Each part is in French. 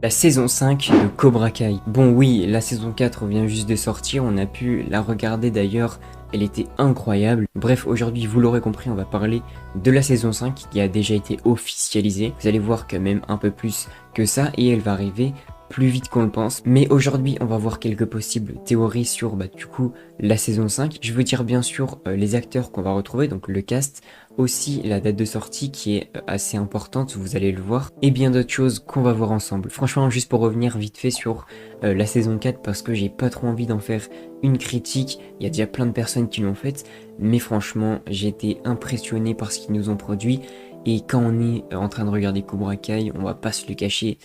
La saison 5 de Cobra Kai. Bon oui, la saison 4 vient juste de sortir, on a pu la regarder d'ailleurs, elle était incroyable. Bref, aujourd'hui, vous l'aurez compris, on va parler de la saison 5 qui a déjà été officialisée. Vous allez voir quand même un peu plus que ça et elle va arriver plus vite qu'on le pense. Mais aujourd'hui, on va voir quelques possibles théories sur du coup la saison 5. Je veux dire bien sûr les acteurs qu'on va retrouver, donc le cast, aussi la date de sortie qui est assez importante, vous allez le voir, et bien d'autres choses qu'on va voir ensemble. Franchement, juste pour revenir vite fait sur la saison 4, parce que j'ai pas trop envie d'en faire une critique, il y a déjà plein de personnes qui l'ont faite, mais franchement, j'ai été impressionné par ce qu'ils nous ont produit, et quand on est en train de regarder Cobra Kai, on va pas se le cacher,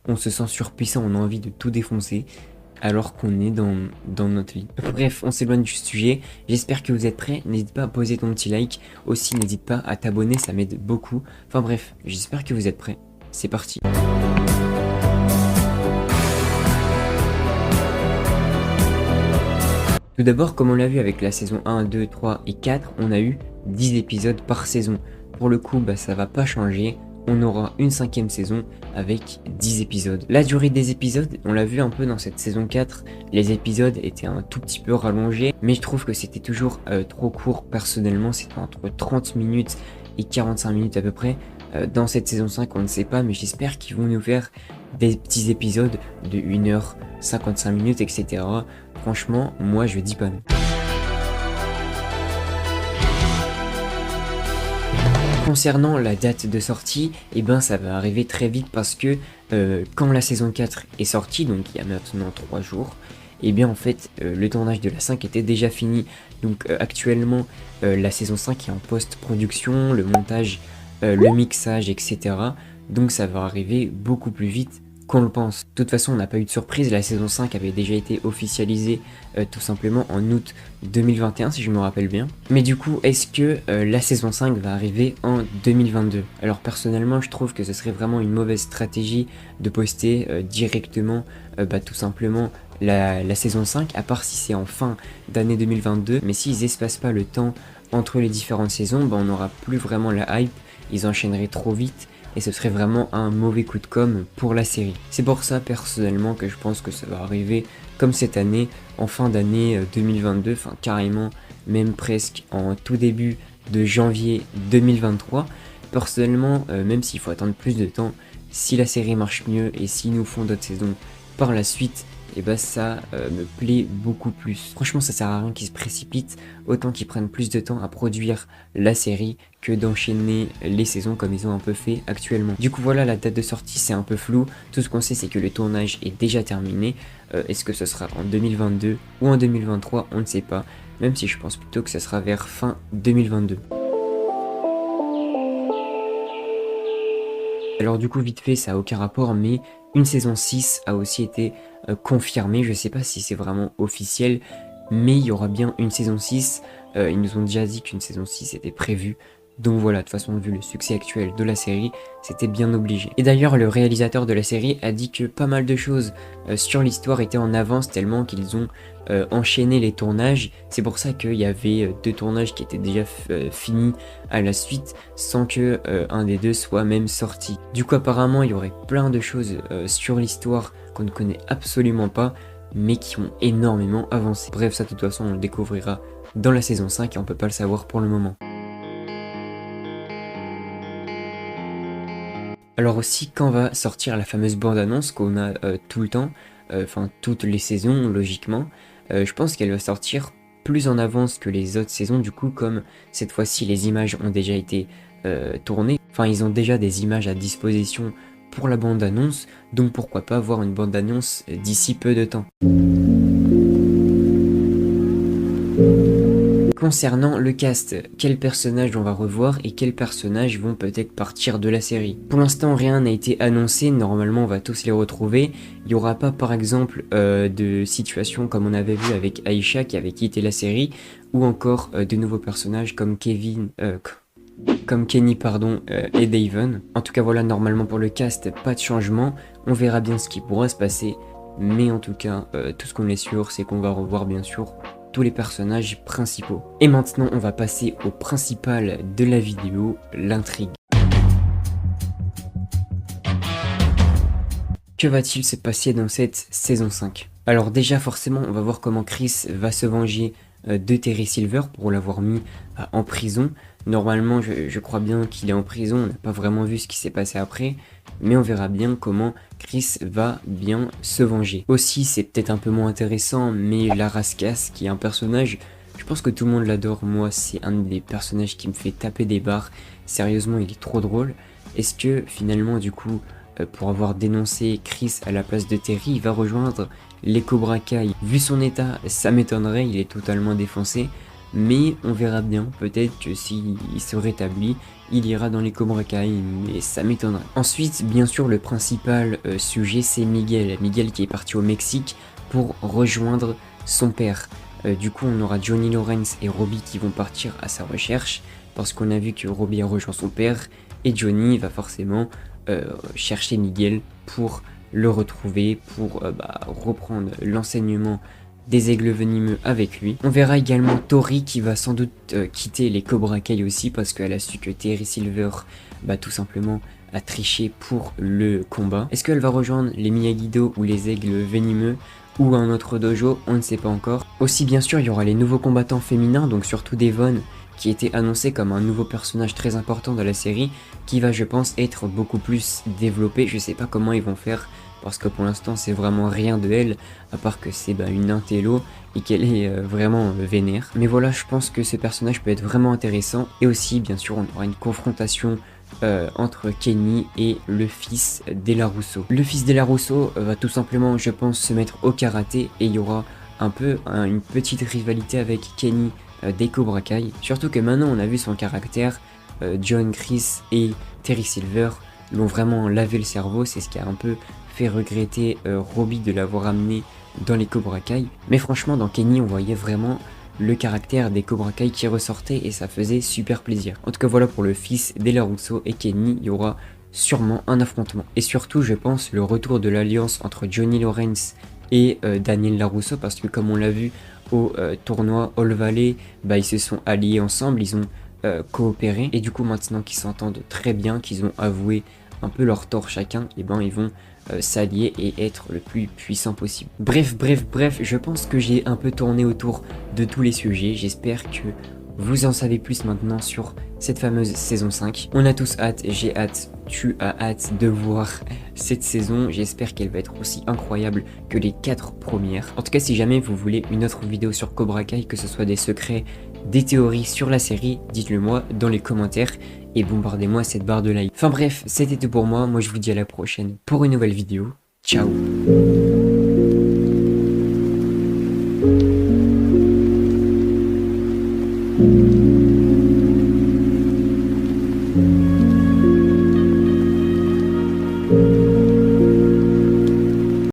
on se sent surpuissant, on a envie de tout défoncer, alors qu'on est dans notre vie. Bref, on s'éloigne du sujet, j'espère que vous êtes prêts, n'hésite pas à poser ton petit like, aussi n'hésite pas à t'abonner, ça m'aide beaucoup. Enfin bref, j'espère que vous êtes prêts, c'est parti. Tout d'abord, comme on l'a vu avec la saison 1, 2, 3 et 4, on a eu 10 épisodes par saison. Pour le coup, ça va pas changer. On aura une 5e saison avec 10 épisodes. La durée des épisodes, on l'a vu un peu dans cette saison 4, les épisodes étaient un tout petit peu rallongés, mais je trouve que c'était toujours trop court. Personnellement, c'était entre 30 minutes et 45 minutes à peu près. Dans cette saison 5, on ne sait pas, mais j'espère qu'ils vont nous faire des petits épisodes de 1h55 minutes, etc. Franchement, moi je dis pas non. Concernant la date de sortie, ça va arriver très vite parce que quand la saison 4 est sortie, donc il y a maintenant 3 jours, en fait le tournage de la 5 était déjà fini. Donc actuellement la saison 5 est en post-production, le montage, le mixage, etc. Donc ça va arriver beaucoup plus vite qu'on le pense. De toute façon, on n'a pas eu de surprise, la saison 5 avait déjà été officialisée tout simplement en août 2021 si je me rappelle bien. Mais du coup, est-ce que la saison 5 va arriver en 2022? Alors personnellement, je trouve que ce serait vraiment une mauvaise stratégie de poster directement tout simplement la saison 5, à part si c'est en fin d'année 2022. Mais s'ils espacent pas le temps entre les différentes saisons, on n'aura plus vraiment la hype, ils enchaîneraient trop vite. Et ce serait vraiment un mauvais coup de com' pour la série. C'est pour ça personnellement que je pense que ça va arriver comme cette année, en fin d'année 2022, enfin carrément même presque en tout début de janvier 2023. Personnellement, même s'il faut attendre plus de temps, si la série marche mieux et s'ils nous font d'autres saisons par la suite, ça me plaît beaucoup plus. Franchement, ça sert à rien qu'ils se précipitent, autant qu'ils prennent plus de temps à produire la série que d'enchaîner les saisons comme ils ont un peu fait actuellement. Du coup voilà, la date de sortie c'est un peu flou, tout ce qu'on sait c'est que le tournage est déjà terminé. Est-ce que ce sera en 2022 ou en 2023, on ne sait pas, même si je pense plutôt que ce sera vers fin 2022. Alors du coup vite fait, ça n'a aucun rapport, mais une saison 6 a aussi été confirmée. Je sais pas si c'est vraiment officiel, mais il y aura bien une saison 6. Ils nous ont déjà dit qu'une saison 6 était prévue. Donc voilà, de toute façon, vu le succès actuel de la série, c'était bien obligé. Et d'ailleurs, le réalisateur de la série a dit que pas mal de choses sur l'histoire étaient en avance tellement qu'ils ont enchaîné les tournages. C'est pour ça qu'il y avait 2 tournages qui étaient déjà finis à la suite, sans que un des 2 soit même sorti. Du coup, apparemment, il y aurait plein de choses sur l'histoire qu'on ne connaît absolument pas, mais qui ont énormément avancé. Bref, ça, de toute façon, on le découvrira dans la saison 5 et on peut pas le savoir pour le moment. Alors aussi, quand va sortir la fameuse bande-annonce qu'on a tout le temps, enfin toutes les saisons logiquement, je pense qu'elle va sortir plus en avance que les autres saisons, du coup comme cette fois-ci les images ont déjà été tournées, enfin ils ont déjà des images à disposition pour la bande-annonce, donc pourquoi pas voir une bande-annonce d'ici peu de temps. Concernant le cast, quels personnages on va revoir et quels personnages vont peut-être partir de la série? Pour l'instant, rien n'a été annoncé, normalement on va tous les retrouver. Il n'y aura pas par exemple de situation comme on avait vu avec Aisha qui avait quitté la série, ou encore de nouveaux personnages comme Kenny et Daven. En tout cas voilà, normalement pour le cast, pas de changement, on verra bien ce qui pourra se passer. Mais en tout cas, tout ce qu'on est sûr, c'est qu'on va revoir bien sûr tous les personnages principaux. Et maintenant, on va passer au principal de la vidéo, l'intrigue. Que va-t-il se passer dans cette saison 5? Alors déjà forcément on va voir comment Chris va se venger de Terry Silver pour l'avoir mis en prison. Normalement je crois bien qu'il est en prison, on n'a pas vraiment vu ce qui s'est passé après, mais on verra bien comment Chris va bien se venger. Aussi c'est peut-être un peu moins intéressant, mais Lara Skas qui est un personnage, je pense que tout le monde l'adore, moi c'est un des personnages qui me fait taper des barres, sérieusement il est trop drôle. Est-ce que finalement du coup pour avoir dénoncé Chris à la place de Terry, il va rejoindre les Cobra Kai? Vu son état, ça m'étonnerait, il est totalement défoncé, mais on verra bien, peut-être que s'il se rétablit, il ira dans les Cobra Kai, mais ça m'étonnerait. Ensuite, bien sûr, le principal sujet, c'est Miguel. Miguel qui est parti au Mexique pour rejoindre son père. Du coup, on aura Johnny Lawrence et Robbie qui vont partir à sa recherche, parce qu'on a vu que Robbie a rejoint son père, et Johnny va forcément chercher Miguel pour le retrouver, pour reprendre l'enseignement des aigles venimeux avec lui. On verra également Tori qui va sans doute quitter les Cobra Kai aussi parce qu'elle a su que Terry Silver tout simplement a triché pour le combat. Est-ce qu'elle va rejoindre les Miyagi-Do ou les aigles venimeux ou un autre dojo? On ne sait pas encore. Aussi bien sûr il y aura les nouveaux combattants féminins, donc surtout Devon qui était annoncé comme un nouveau personnage très important de la série, qui va je pense être beaucoup plus développé. Je sais pas comment ils vont faire, parce que pour l'instant c'est vraiment rien de elle, à part que c'est une intello et qu'elle est vraiment vénère. Mais voilà, je pense que ce personnage peut être vraiment intéressant, et aussi bien sûr on aura une confrontation entre Kenny et le fils Della Russo. Le fils Della Russo va tout simplement je pense se mettre au karaté, et il y aura un peu une petite rivalité avec Kenny des Cobra Kai. Surtout que maintenant on a vu son caractère, John, Chris et Terry Silver l'ont vraiment lavé le cerveau, c'est ce qui a un peu fait regretter Robbie de l'avoir amené dans les Cobra Kai. Mais franchement dans Kenny on voyait vraiment le caractère des Cobra Kai qui ressortait et ça faisait super plaisir. En tout cas voilà pour le fils Della Russo et Kenny, il y aura sûrement un affrontement. Et surtout je pense le retour de l'alliance entre Johnny Lawrence et Daniel LaRusso, parce que comme on l'a vu au tournoi All Valley, ils se sont alliés ensemble, ils ont coopéré, et du coup maintenant qu'ils s'entendent très bien, qu'ils ont avoué un peu leur tort chacun, et ils vont s'allier et être le plus puissant possible. Bref, je pense que j'ai un peu tourné autour de tous les sujets, j'espère que vous en savez plus maintenant sur cette fameuse saison 5. On a tous hâte, j'ai hâte, tu as hâte de voir cette saison. J'espère qu'elle va être aussi incroyable que les 4 premières. En tout cas, si jamais vous voulez une autre vidéo sur Cobra Kai, que ce soit des secrets, des théories sur la série, dites-le moi dans les commentaires et bombardez-moi cette barre de like. Enfin bref, c'était tout pour moi. Moi je vous dis à la prochaine pour une nouvelle vidéo. Ciao!